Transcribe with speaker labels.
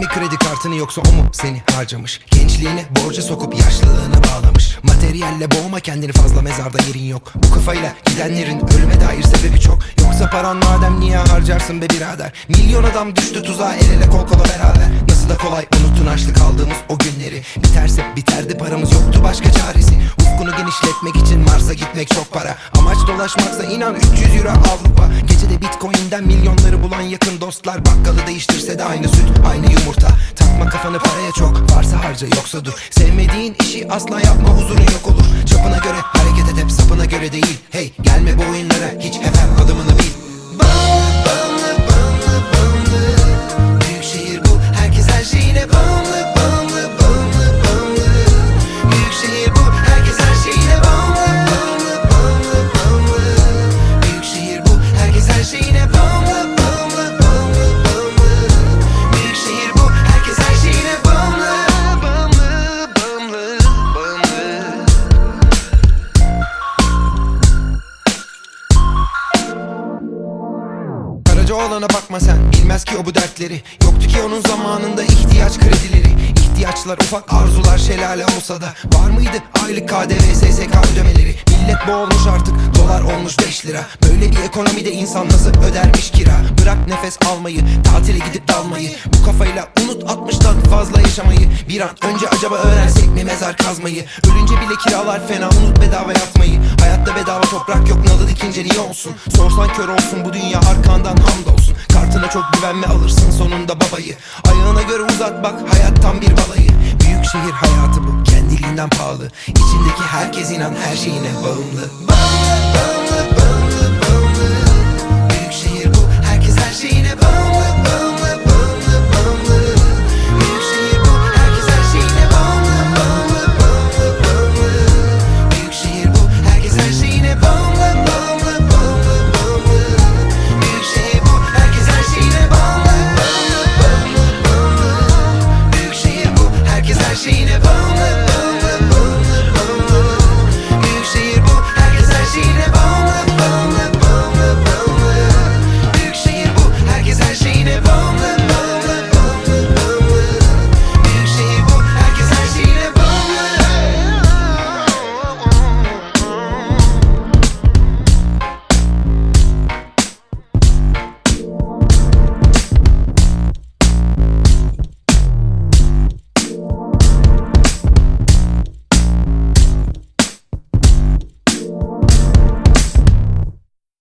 Speaker 1: kredi kartını yoksa o mu seni harcamış? Gençliğini borca sokup yaşlılığını bağlamış. Materyalle boğma kendini, fazla mezarda yerin yok. Bu kafayla gidenlerin ölüme dair sebebi çok. Yoksa paran madem niye harcarsın be birader? Milyon adam düştü tuzağa, el ele kol kola beraber. Nasıl da kolay unuttun açlık aldığımız o günleri. Biterse biterdi, paramız yoktu başka çaresi. Ufkunu genişletmek için Mars'a gitmek çok para. Amaç dolaşmaksa inan 300 euro Avrupa. Gecede bitcoin'den milyonları bulan yakın dostlar. Bakkalı değiştirse de aynı süt aynı yumurta. Takma kafanı paraya, çok varsa harca yoksa dur. Sevmediğin işi asla yapma, huzurun yok olur. Çapına göre hareket et, hep sapına göre değil. Hey gelme bu oyunlara, hiç hemen adımını bil. Bağımlı bağımlı bağımlı bağımlı. Büyük şehir bu, herkes her şeyine bağımlı. Bağımlı bağımlı bağımlı. Büyük şehir bu, herkes her şeyine bağımlı. Bağımlı bağımlı bağımlı. Büyük şehir bu, herkes her şeyine bağımlı. Bağımlı bağımlı bağımlı. Büyük şehir bu, herkes her şeyine bağımlı. Bağımlı bağımlı bağımlı. Karacaoğlan'a bakma sen, bilmez ki o bu dertleri. Yoktu ki onun zamanında ihtiyaç kredileri. İhtiyaçlar ufak, arzular şelale olsa da var mıydı aylık KDV, SSK ödemeleri? Millet boğulmuş artık, dolar olmuş 5 lira. Böyle bir ekonomide insan nasıl ödermiş kira? Bırak nefes almayı, tatile gidip dalmayı. Bu kafayla unut 60'tan fazla yaşamayı. Bir an önce acaba öğrensek mi mezar kazmayı? Ölünce bile kiralar fena, unut bedava yatmayı. Hayatta bedava toprak yok, nalı dikince niye olsun? Sorsan kör olsun bu dünya, arkandan hamdolsun. Kartına çok güvenme, alırsın sonunda babayı. Ayağına göre uzat bak, hayat tam bir balayı. Büyük şehir hayatı bu, kendiliğinden pahalı. İçindeki herkes inan her şeyine bağımlı. Bağımlı bağımlı.